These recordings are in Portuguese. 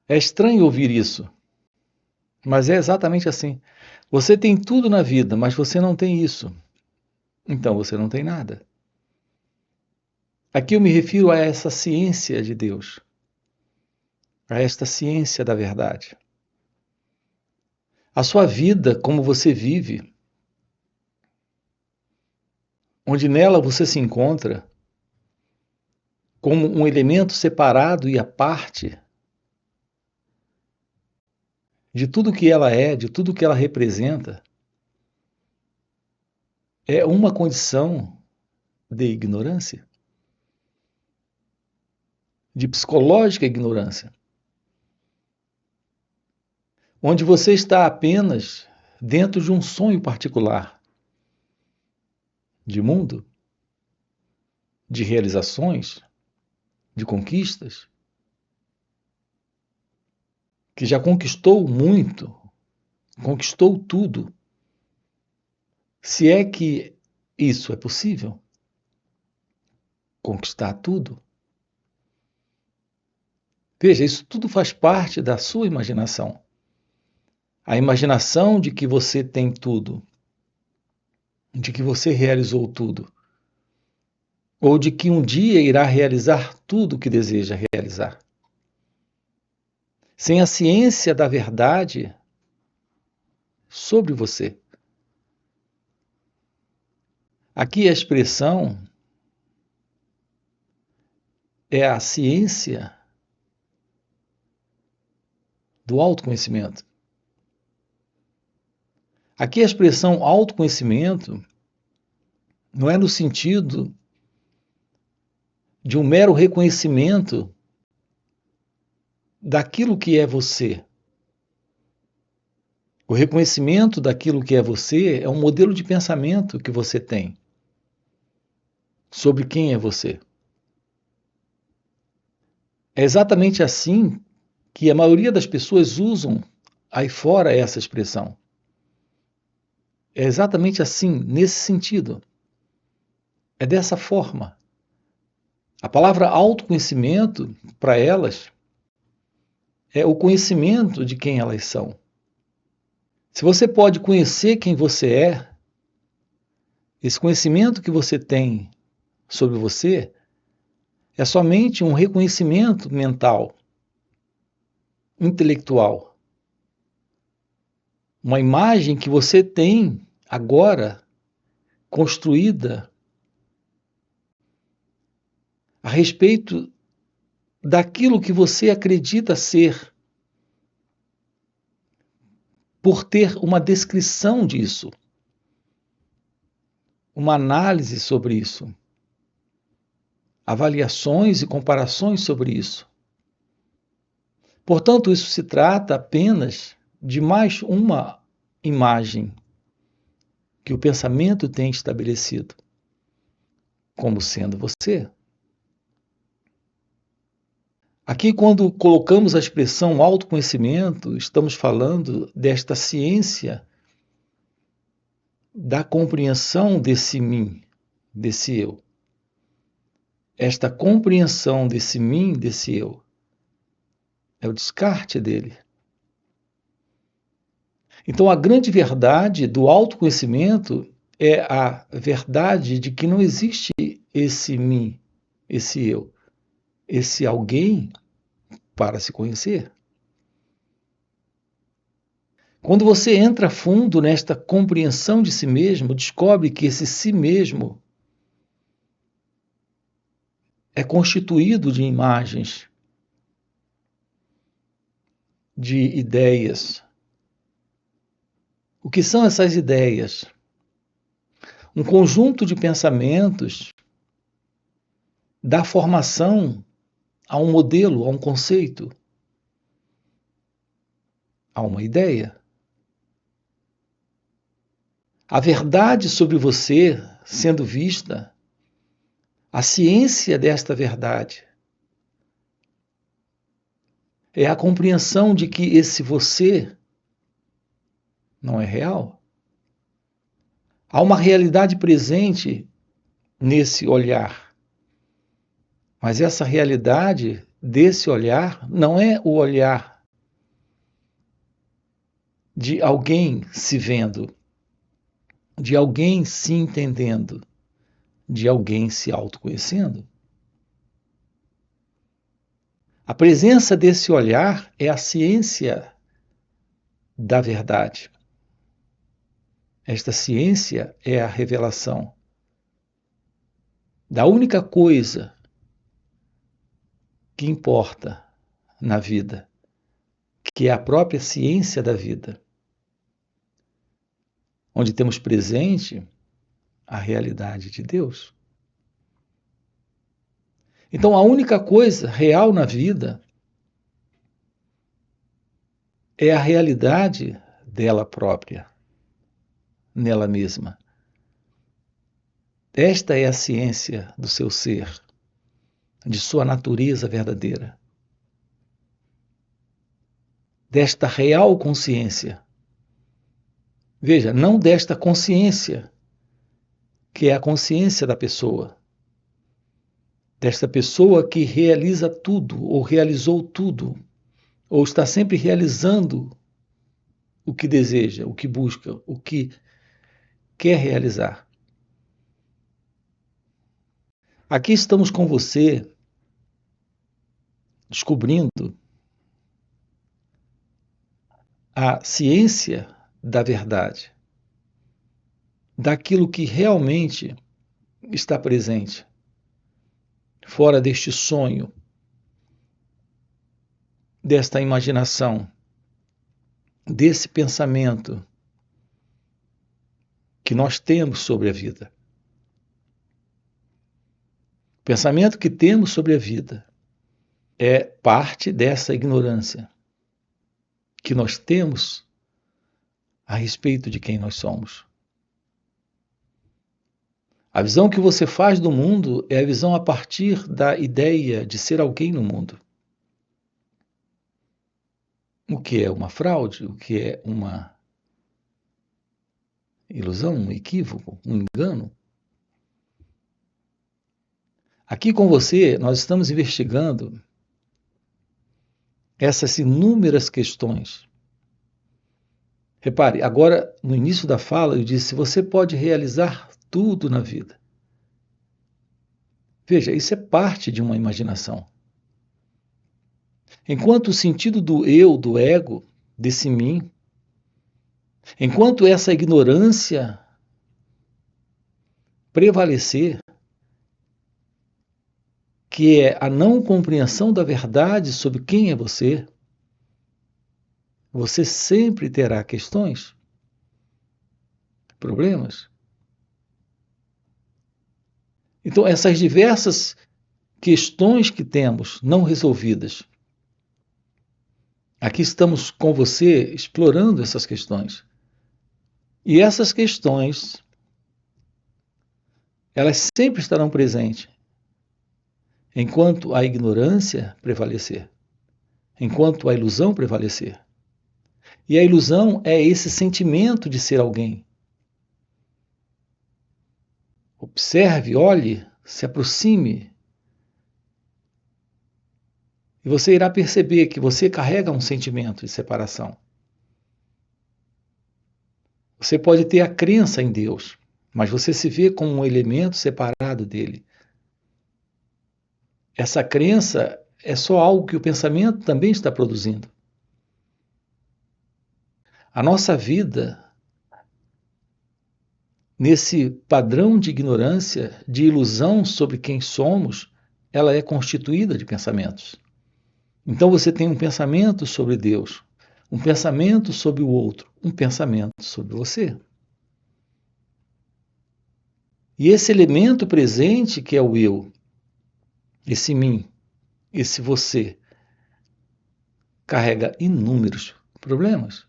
É estranho ouvir isso, mas é exatamente assim. Você tem tudo na vida, mas você não tem isso. Então você não tem nada. Aqui eu me refiro a essa ciência de Deus, a esta ciência da verdade. A sua vida, como você vive, onde nela você se encontra, como um elemento separado e à parte de tudo que ela é, de tudo que ela representa, é uma condição de ignorância, de psicológica ignorância, onde você está apenas dentro de um sonho particular de mundo, de realizações, de conquistas, que já conquistou muito, conquistou tudo. Se é que isso é possível, conquistar tudo. Veja, isso tudo faz parte da sua imaginação. A imaginação de que você tem tudo, de que você realizou tudo, ou de que um dia irá realizar tudo o que deseja realizar. Sem a ciência da verdade sobre você. Aqui a expressão é a ciência do autoconhecimento. Aqui a expressão autoconhecimento não é no sentido de um mero reconhecimento daquilo que é você. O reconhecimento daquilo que é você é um modelo de pensamento que você tem sobre quem é você. É exatamente assim que a maioria das pessoas usam aí fora essa expressão. É exatamente assim, nesse sentido. É dessa forma. A palavra autoconhecimento, para elas, é o conhecimento de quem elas são. Se você pode conhecer quem você é, esse conhecimento que você tem sobre você é somente um reconhecimento mental, intelectual. Uma imagem que você tem agora construída a respeito daquilo que você acredita ser, por ter uma descrição disso, uma análise sobre isso, avaliações e comparações sobre isso. Portanto, isso se trata apenas de mais uma imagem que o pensamento tem estabelecido como sendo você. Aqui, quando colocamos a expressão autoconhecimento, estamos falando desta ciência da compreensão desse mim, desse eu. Esta compreensão desse mim, desse eu, é o descarte dele. Então, a grande verdade do autoconhecimento é a verdade de que não existe esse mim, esse eu, esse alguém para se conhecer. Quando você entra fundo nesta compreensão de si mesmo, descobre que esse si mesmo é constituído de imagens, de ideias. O que são essas ideias? Um conjunto de pensamentos dá formação a um modelo, a um conceito, a uma ideia. A verdade sobre você sendo vista, a ciência desta verdade, é a compreensão de que esse você não é real. Há uma realidade presente nesse olhar, mas essa realidade desse olhar não é o olhar de alguém se vendo, de alguém se entendendo, de alguém se autoconhecendo. A presença desse olhar é a ciência da verdade. Esta ciência é a revelação da única coisa que importa na vida, que é a própria ciência da vida, onde temos presente a realidade de Deus. Então, a única coisa real na vida é a realidade dela própria, nela mesma. Esta é a ciência do seu ser, de sua natureza verdadeira, desta real consciência. Veja, não desta consciência, que é a consciência da pessoa, desta pessoa que realiza tudo, ou realizou tudo, ou está sempre realizando o que deseja, o que busca, o que quer realizar. Aqui estamos com você, descobrindo a ciência da verdade, daquilo que realmente está presente, fora deste sonho, desta imaginação, desse pensamento que nós temos sobre a vida. O pensamento que temos sobre a vida é parte dessa ignorância que nós temos a respeito de quem nós somos. A visão que você faz do mundo é a visão a partir da ideia de ser alguém no mundo. O que é uma fraude, o que é uma ilusão, um equívoco, um engano. Aqui com você, nós estamos investigando essas inúmeras questões. Repare, agora no início da fala eu disse: você pode realizar tudo na vida. Veja, isso é parte de uma imaginação. Enquanto o sentido do eu, do ego, desse mim, enquanto essa ignorância prevalecer, que é a não compreensão da verdade sobre quem é você, você sempre terá questões, problemas. Então, essas diversas questões que temos não resolvidas, aqui estamos com você explorando essas questões. E essas questões, elas sempre estarão presentes enquanto a ignorância prevalecer, enquanto a ilusão prevalecer. E a ilusão é esse sentimento de ser alguém. Observe, olhe, se aproxime. E você irá perceber que você carrega um sentimento de separação. Você pode ter a crença em Deus, mas você se vê como um elemento separado dele. Essa crença é só algo que o pensamento também está produzindo. A nossa vida, nesse padrão de ignorância, de ilusão sobre quem somos, ela é constituída de pensamentos. Então você tem um pensamento sobre Deus, um pensamento sobre o outro, um pensamento sobre você. E esse elemento presente, que é o eu, esse mim, esse você, carrega inúmeros problemas.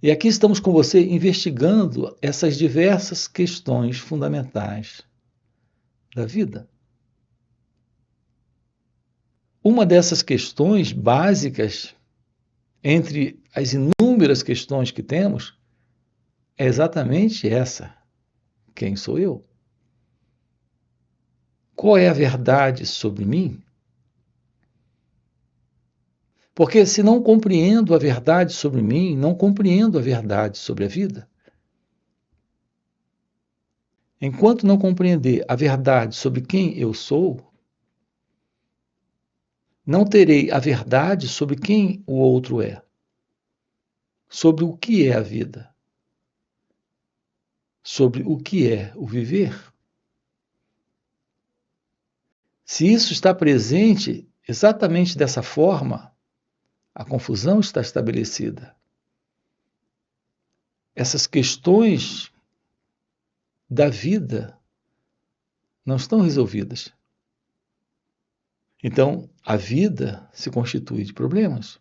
E aqui estamos com você investigando essas diversas questões fundamentais da vida. Uma dessas questões básicas, entre as inúmeras questões que temos, é exatamente essa: quem sou eu? Qual é a verdade sobre mim? Porque se não compreendo a verdade sobre mim, não compreendo a verdade sobre a vida. Enquanto não compreender a verdade sobre quem eu sou, não terei a verdade sobre quem o outro é, sobre o que é a vida, sobre o que é o viver. Se isso está presente exatamente dessa forma, a confusão está estabelecida. Essas questões da vida não estão resolvidas. Então, a vida se constitui de problemas.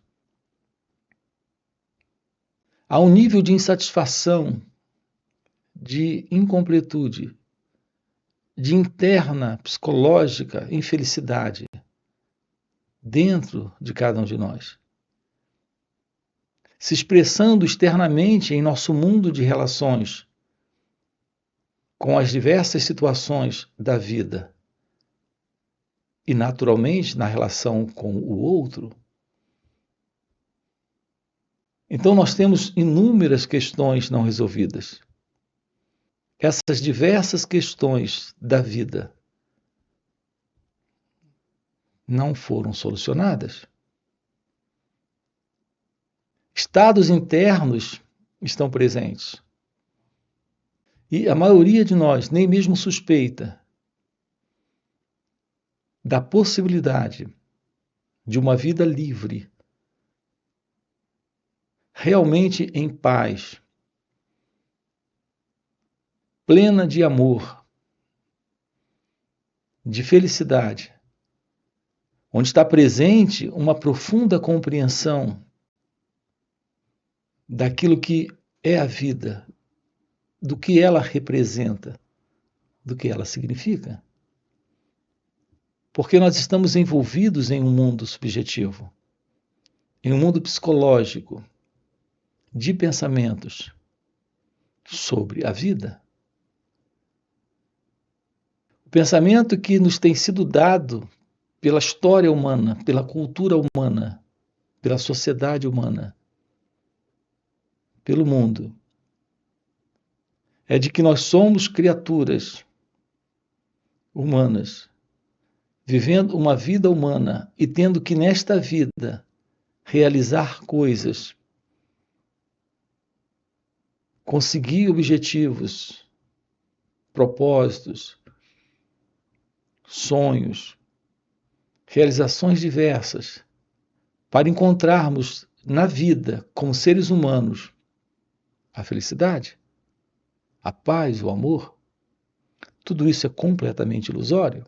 Há um nível de insatisfação, de incompletude, de interna psicológica infelicidade dentro de cada um de nós, se expressando externamente em nosso mundo de relações com as diversas situações da vida e, naturalmente, na relação com o outro. Então, nós temos inúmeras questões não resolvidas. Essas diversas questões da vida não foram solucionadas. Estados internos estão presentes. E a maioria de nós nem mesmo suspeita da possibilidade de uma vida livre, realmente em paz, plena de amor, de felicidade, onde está presente uma profunda compreensão daquilo que é a vida, do que ela representa, do que ela significa. Porque nós estamos envolvidos em um mundo subjetivo, em um mundo psicológico, de pensamentos sobre a vida. O pensamento que nos tem sido dado pela história humana, pela cultura humana, pela sociedade humana, pelo mundo, é de que nós somos criaturas humanas, vivendo uma vida humana e tendo que nesta vida realizar coisas, conseguir objetivos, propósitos, sonhos, realizações diversas, para encontrarmos na vida, como seres humanos, a felicidade, a paz, o amor. Tudo isso é completamente ilusório.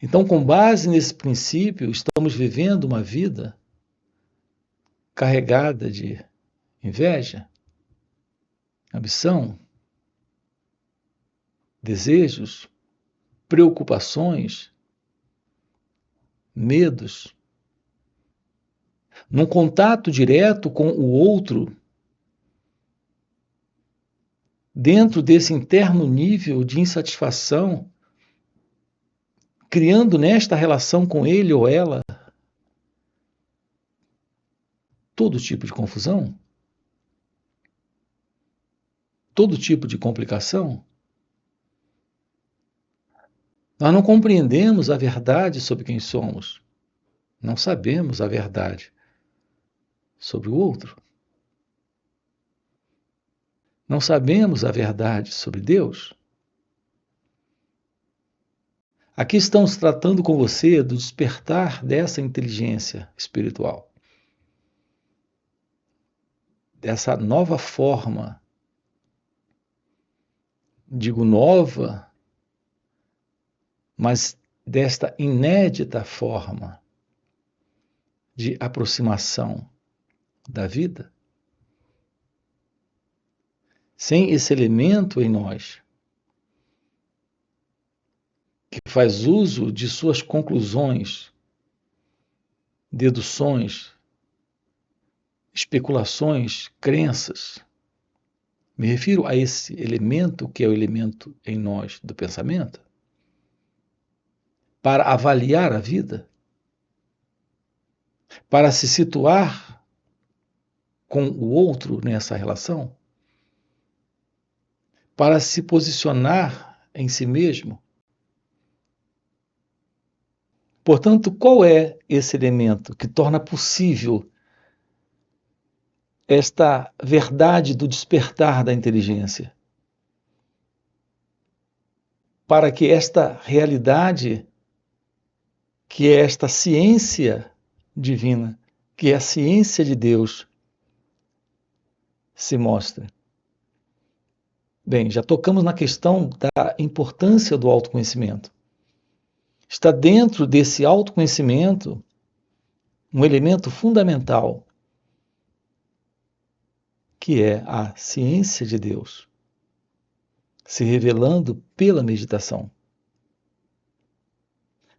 Então, com base nesse princípio, estamos vivendo uma vida carregada de inveja, ambição, desejos, preocupações, medos, num contato direto com o outro, dentro desse interno nível de insatisfação, criando nesta relação com ele ou ela todo tipo de confusão, todo tipo de complicação. Nós não compreendemos a verdade sobre quem somos, não sabemos a verdade sobre o outro. Não sabemos a verdade sobre Deus. Aqui estamos tratando com você do despertar dessa inteligência espiritual, dessa nova forma, digo nova, mas desta inédita forma de aproximação da vida. Sem esse elemento em nós, que faz uso de suas conclusões, deduções, especulações, crenças. Me refiro a esse elemento que é o elemento em nós do pensamento, para avaliar a vida, para se situar com o outro nessa relação, para se posicionar em si mesmo. Portanto, qual é esse elemento que torna possível esta verdade do despertar da inteligência? Para que esta realidade, que é esta ciência divina, que é a ciência de Deus, se mostre. Bem, já tocamos na questão da importância do autoconhecimento. Está dentro desse autoconhecimento um elemento fundamental, que é a ciência de Deus, se revelando pela meditação.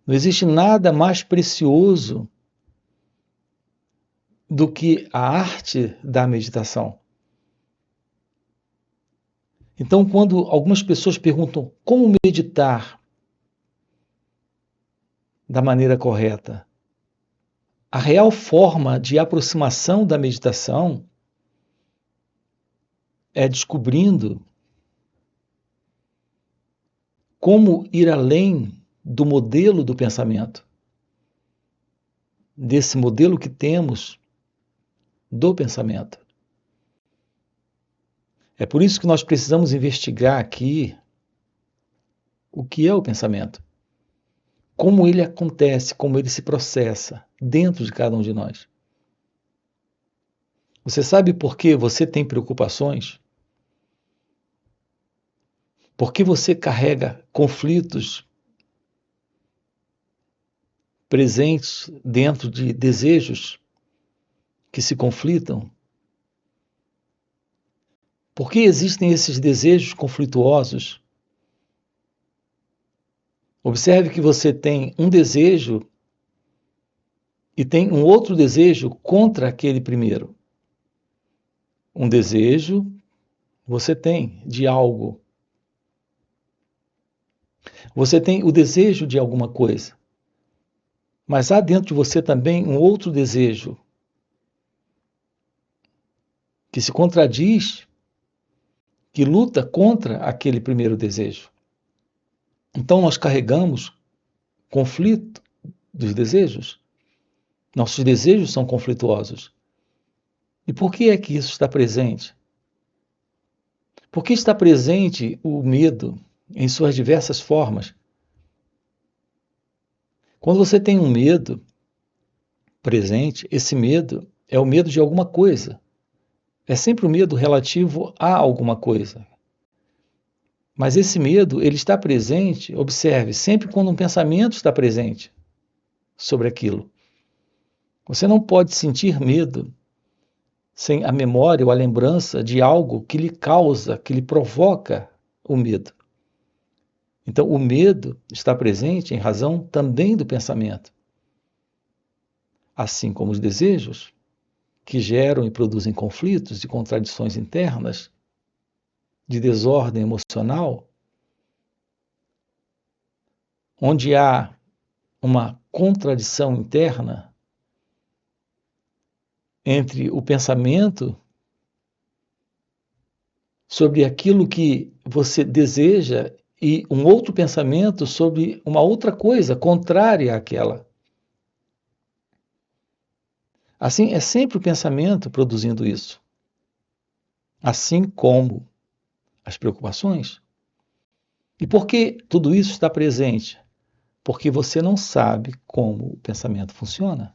Não existe nada mais precioso do que a arte da meditação. Então, quando algumas pessoas perguntam como meditar da maneira correta, a real forma de aproximação da meditação é descobrindo como ir além do modelo do pensamento, desse modelo que temos do pensamento. É por isso que nós precisamos investigar aqui o que é o pensamento, como ele acontece, como ele se processa dentro de cada um de nós. Você sabe por que você tem preocupações? Por que você carrega conflitos presentes dentro de desejos que se conflitam? Por que existem esses desejos conflituosos? Observe que você tem um desejo e tem um outro desejo contra aquele primeiro. Um desejo você tem de algo. Você tem o desejo de alguma coisa. Mas há dentro de você também um outro desejo que se contradiz, que luta contra aquele primeiro desejo. Então nós carregamos conflito dos desejos. Nossos desejos são conflituosos. E por que é que isso está presente? Por que está presente o medo em suas diversas formas? Quando você tem um medo presente, esse medo é o medo de alguma coisa. É sempre o medo relativo a alguma coisa. Mas esse medo, ele está presente, observe, sempre quando um pensamento está presente sobre aquilo. Você não pode sentir medo sem a memória ou a lembrança de algo que lhe causa, que lhe provoca o medo. Então, o medo está presente em razão também do pensamento. Assim como os desejos, que geram e produzem conflitos e contradições internas, de desordem emocional, onde há uma contradição interna entre o pensamento sobre aquilo que você deseja e um outro pensamento sobre uma outra coisa contrária àquela. Assim, é sempre o pensamento produzindo isso. Assim como as preocupações. E por que tudo isso está presente? Porque você não sabe como o pensamento funciona.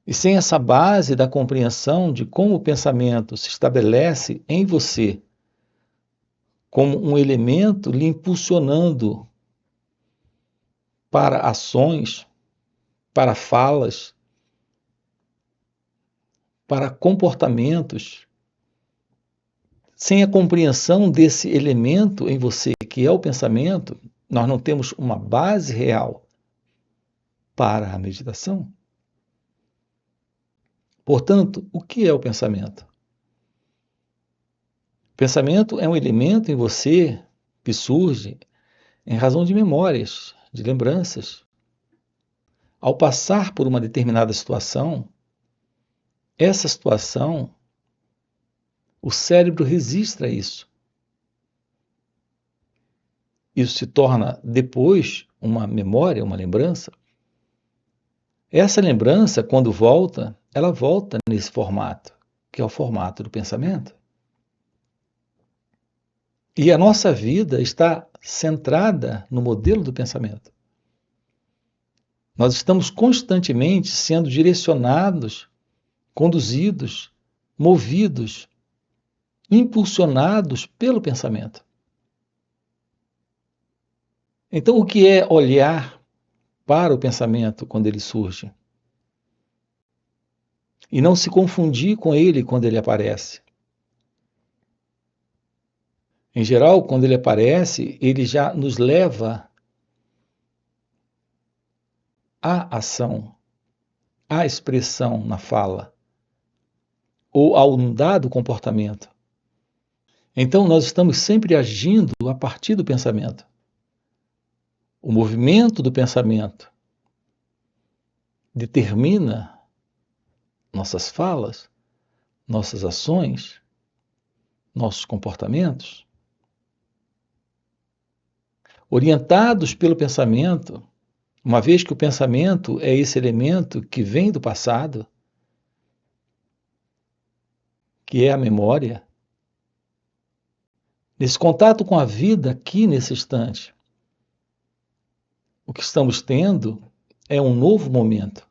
E sem essa base da compreensão de como o pensamento se estabelece em você, como um elemento lhe impulsionando para ações, para falas, para comportamentos, sem a compreensão desse elemento em você, que é o pensamento, nós não temos uma base real para a meditação. Portanto, o que é o pensamento? O pensamento é um elemento em você que surge em razão de memórias, de lembranças. ao passar por uma determinada situação, essa situação, o cérebro registra isso. Isso se torna depois uma memória, uma lembrança. Essa lembrança, quando volta, ela volta nesse formato, que é o formato do pensamento. E a nossa vida está centrada no modelo do pensamento. Nós estamos constantemente sendo direcionados, conduzidos, movidos, impulsionados pelo pensamento. Então, o que é olhar para o pensamento quando ele surge? E não se confundir com ele quando ele aparece. Em geral, quando ele aparece, ele já nos leva à ação, à expressão na fala, ou a um dado comportamento. Então, nós estamos sempre agindo a partir do pensamento. O movimento do pensamento determina nossas falas, nossas ações, nossos comportamentos. Orientados pelo pensamento, uma vez que o pensamento é esse elemento que vem do passado, que é a memória, nesse contato com a vida aqui nesse instante, o que estamos tendo é um novo momento.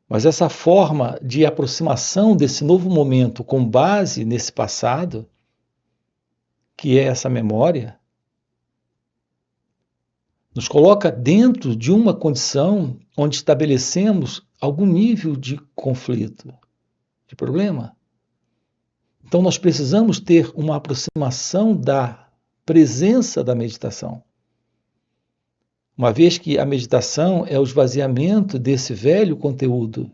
Mas essa forma de aproximação desse novo momento com base nesse passado, que é essa memória, nos coloca dentro de uma condição onde estabelecemos algum nível de conflito, de problema. Então nós precisamos ter uma aproximação da presença da meditação. Uma vez que a meditação é o esvaziamento desse velho conteúdo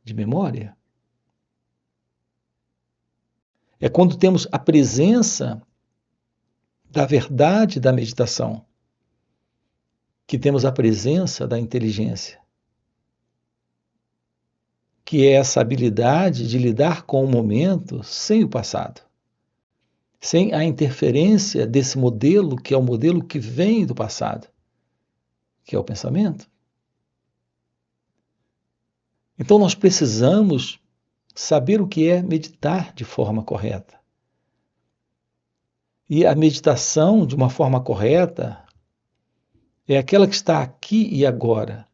de memória. É quando temos a presença da verdade da meditação, que temos a presença da inteligência, que é essa habilidade de lidar com o momento sem o passado, sem a interferência desse modelo, que é o modelo que vem do passado, que é o pensamento. Então nós precisamos saber o que é meditar de forma correta. E a meditação de uma forma correta é aquela que está aqui e agora.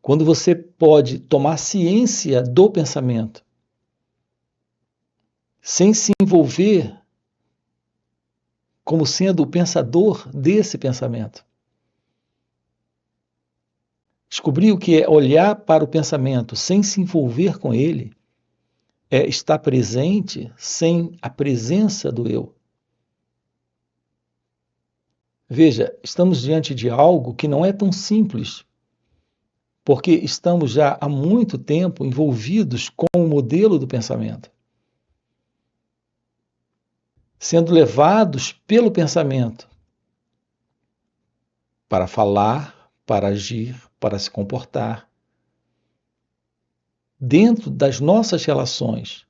Quando você pode tomar ciência do pensamento, sem se envolver como sendo o pensador desse pensamento. Descobrir o que é olhar para o pensamento sem se envolver com ele é estar presente sem a presença do eu. Veja, estamos diante de algo que não é tão simples, porque estamos já há muito tempo envolvidos com o modelo do pensamento, sendo levados pelo pensamento para falar, para agir, para se comportar, dentro das nossas relações.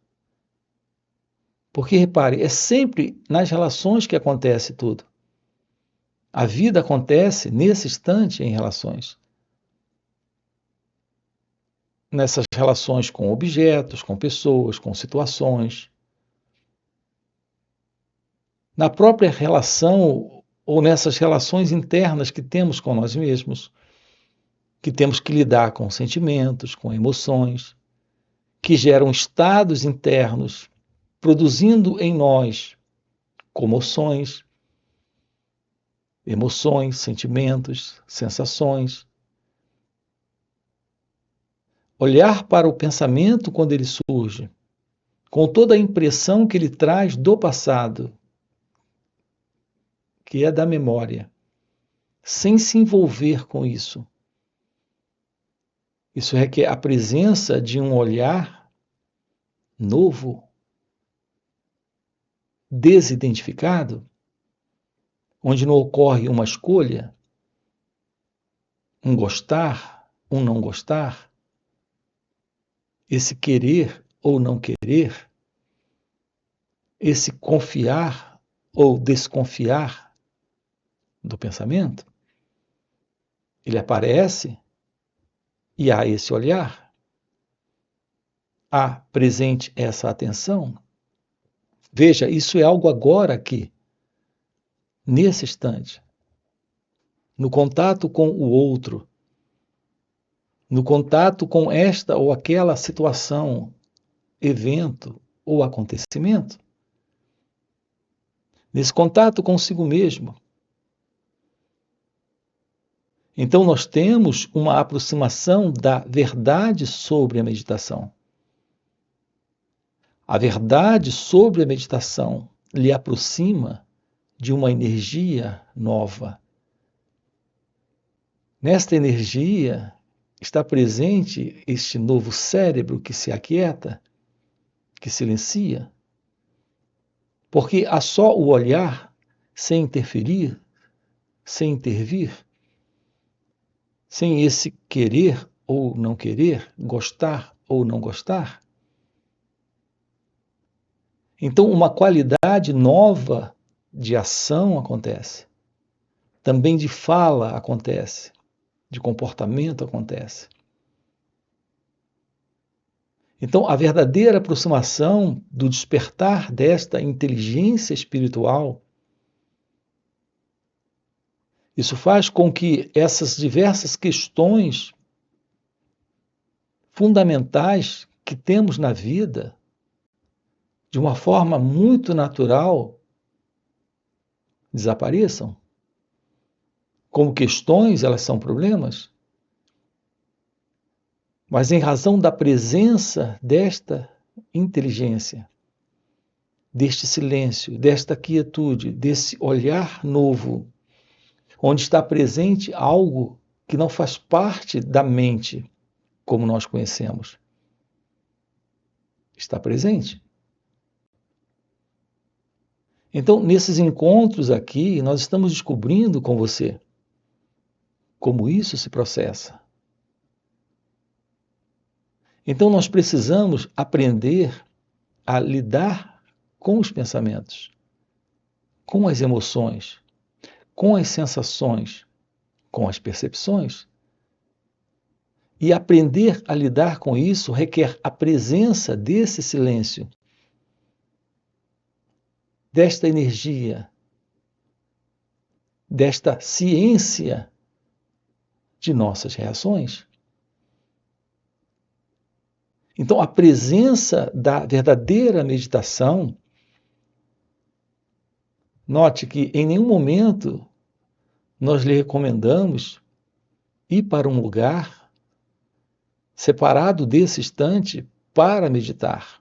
Porque, repare, é sempre nas relações que acontece tudo. A vida acontece nesse instante em relações. Nessas relações com objetos, com pessoas, com situações. Na própria relação ou nessas relações internas que temos com nós mesmos, que temos que lidar com sentimentos, com emoções, que geram estados internos, produzindo em nós comoções, emoções, sentimentos, sensações. Olhar para o pensamento quando ele surge, com toda a impressão que ele traz do passado, que é da memória, sem se envolver com isso. Isso requer a presença de um olhar novo, desidentificado, onde não ocorre uma escolha, um gostar, um não gostar, esse querer ou não querer, esse confiar ou desconfiar do pensamento, ele aparece e há esse olhar, há presente essa atenção. Veja, isso é algo agora aqui, nesse instante, no contato com o outro, no contato com esta ou aquela situação, evento ou acontecimento, nesse contato consigo mesmo. Então, nós temos uma aproximação da verdade sobre a meditação. A verdade sobre a meditação lhe aproxima de uma energia nova. Nesta energia está presente este novo cérebro que se aquieta, que silencia, porque há só o olhar, sem interferir, sem intervir, sem esse querer ou não querer, gostar ou não gostar. Então, uma qualidade nova de ação acontece, também de fala acontece, de comportamento acontece. Então, a verdadeira aproximação do despertar desta inteligência espiritual, isso faz com que essas diversas questões fundamentais que temos na vida, de uma forma muito natural, desapareçam. Como questões, elas são problemas, mas em razão da presença desta inteligência, deste silêncio, desta quietude, desse olhar novo, onde está presente algo que não faz parte da mente como nós conhecemos. Está presente. Então, nesses encontros aqui, nós estamos descobrindo com você como isso se processa. Então, nós precisamos aprender a lidar com os pensamentos, com as emoções, com as sensações, com as percepções. E aprender a lidar com isso requer a presença desse silêncio, desta energia, desta ciência de nossas reações. Então, a presença da verdadeira meditação, note que em nenhum momento nós lhe recomendamos ir para um lugar separado desse instante para meditar.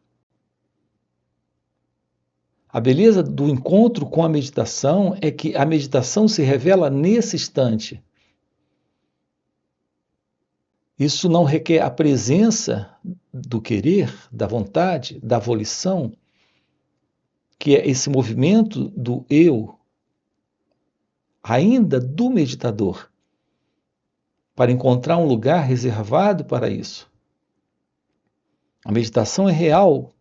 A beleza do encontro com a meditação é que a meditação se revela nesse instante. Isso não requer a presença do querer, da vontade, da volição, que é esse movimento do eu, ainda do meditador, para encontrar um lugar reservado para isso. A meditação é real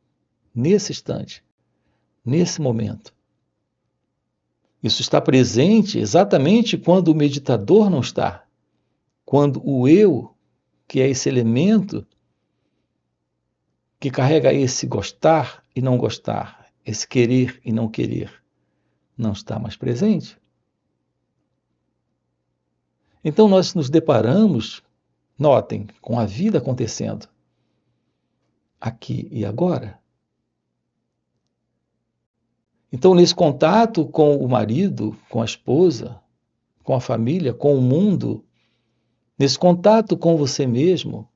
nesse instante, nesse momento. Isso está presente exatamente quando o meditador não está, quando o eu, que é esse elemento que carrega esse gostar e não gostar, esse querer e não querer, não está mais presente. Então nós nos deparamos, notem, com a vida acontecendo, aqui e agora. Então, nesse contato com o marido, com a esposa, com a família, com o mundo, nesse contato com você mesmo,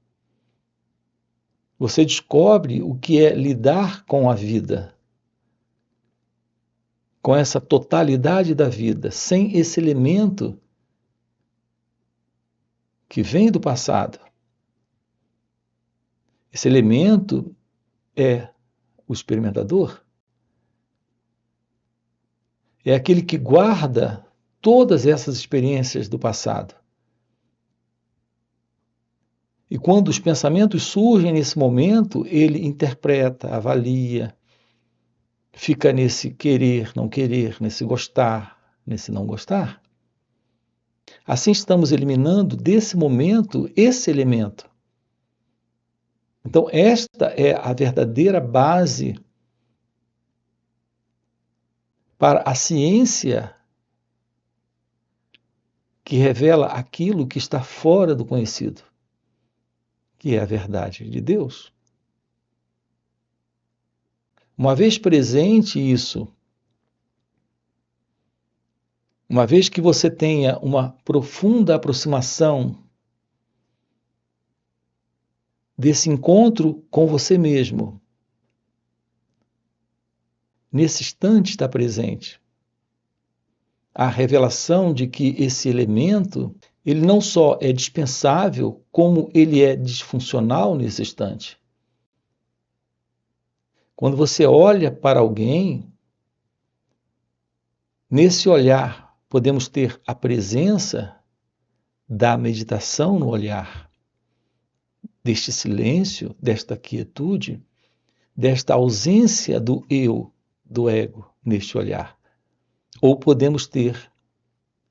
você descobre o que é lidar com a vida, com essa totalidade da vida, sem esse elemento que vem do passado. Esse elemento é o experimentador. É aquele que guarda todas essas experiências do passado. E quando os pensamentos surgem nesse momento, ele interpreta, avalia, fica nesse querer, nesse gostar, nesse não gostar. Assim estamos eliminando desse momento esse elemento. Então, esta é a verdadeira base para a ciência que revela aquilo que está fora do conhecido, que é a verdade de Deus. Uma vez presente isso, uma vez que você tenha uma profunda aproximação desse encontro com você mesmo, nesse instante está presente a revelação de que esse elemento, ele não só é dispensável, como ele é disfuncional nesse instante. Quando você olha para alguém, nesse olhar podemos ter a presença da meditação no olhar, deste silêncio, desta quietude, desta ausência do eu, do ego, neste olhar. Ou podemos ter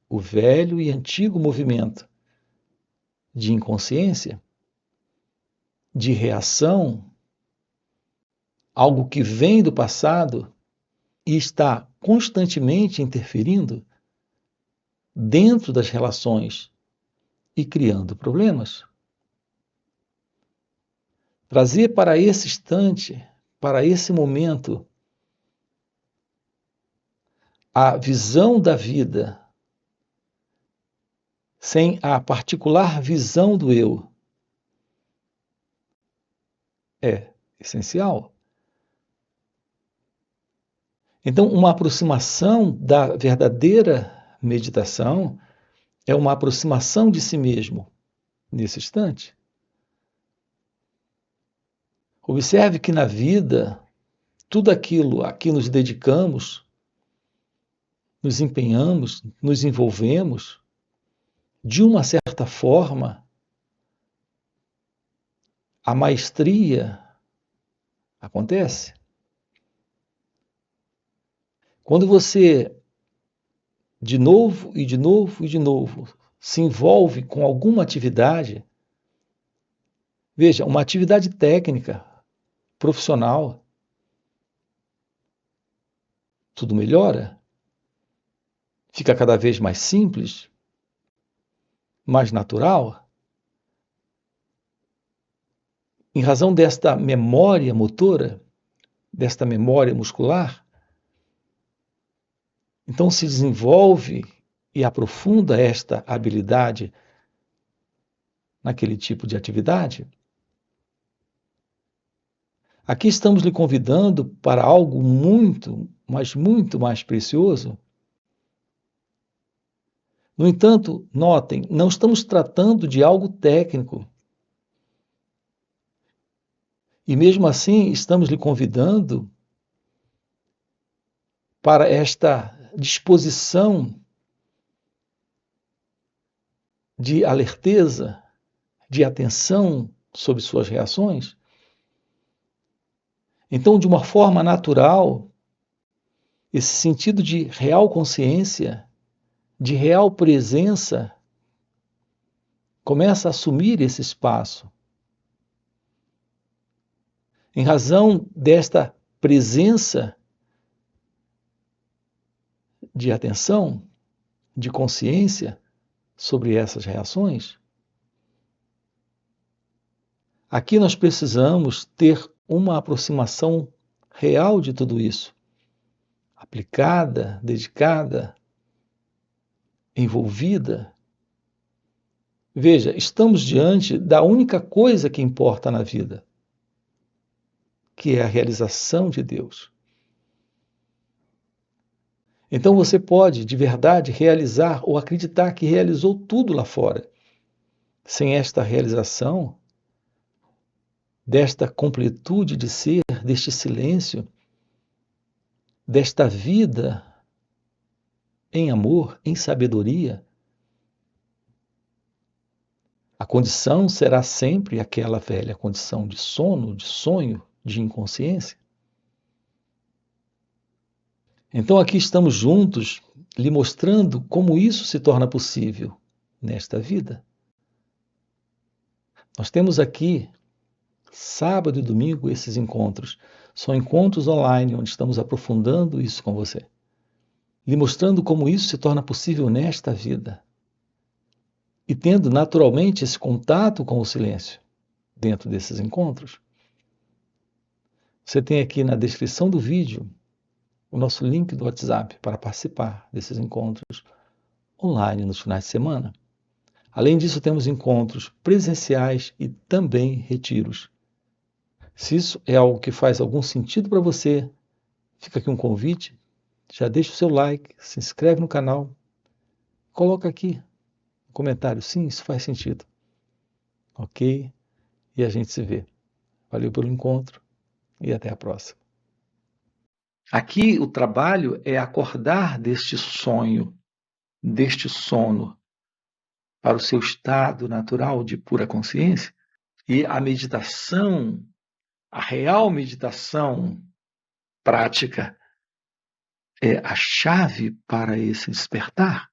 o velho e antigo movimento de inconsciência, de reação, algo que vem do passado e está constantemente interferindo dentro das relações e criando problemas. Trazer para esse instante, para esse momento, a visão da vida sem a particular visão do eu é essencial. Então, uma aproximação da verdadeira meditação é uma aproximação de si mesmo nesse instante. Observe que na vida, tudo aquilo a que nos dedicamos, nos empenhamos, nos envolvemos, de uma certa forma, a maestria acontece. Quando você, de novo e de novo e de novo, se envolve com alguma atividade, veja, uma atividade técnica, profissional, tudo melhora, fica cada vez mais simples, mais natural, em razão desta memória motora, desta memória muscular. Então se desenvolve e aprofunda esta habilidade naquele tipo de atividade. Aqui estamos lhe convidando para algo muito, mas muito mais precioso. No entanto, notem, não estamos tratando de algo técnico. E mesmo assim, estamos lhe convidando para esta disposição de alerteza, de atenção sobre suas reações. Então, de uma forma natural, esse sentido de real consciência, de real presença, começa a assumir esse espaço. Em razão desta presença de atenção, de consciência sobre essas reações, aqui nós precisamos ter uma aproximação real de tudo isso, aplicada, dedicada, envolvida. Veja, estamos diante da única coisa que importa na vida, que é a realização de Deus. Então você pode, de verdade, realizar ou acreditar que realizou tudo lá fora. Sem esta realização, desta completude de ser, deste silêncio, desta vida em amor, em sabedoria, a condição será sempre aquela velha condição de sono, de sonho, de inconsciência. Então aqui estamos juntos, lhe mostrando como isso se torna possível nesta vida. Nós temos aqui, sábado e domingo, esses encontros. São encontros online, onde estamos aprofundando isso com você. Lhe mostrando como isso se torna possível nesta vida. E tendo naturalmente esse contato com o silêncio dentro desses encontros. Você tem aqui na descrição do vídeo o nosso link do WhatsApp para participar desses encontros online nos finais de semana. Além disso, temos encontros presenciais e também retiros. Se isso é algo que faz algum sentido para você, fica aqui um convite. Já deixa o seu like, se inscreve no canal, coloca aqui no comentário, sim, isso faz sentido. Ok? E a gente se vê. Valeu pelo encontro e até a próxima. Aqui o trabalho é acordar deste sonho, deste sono, para o seu estado natural de pura consciência. E a meditação, a real meditação prática, é a chave para esse despertar.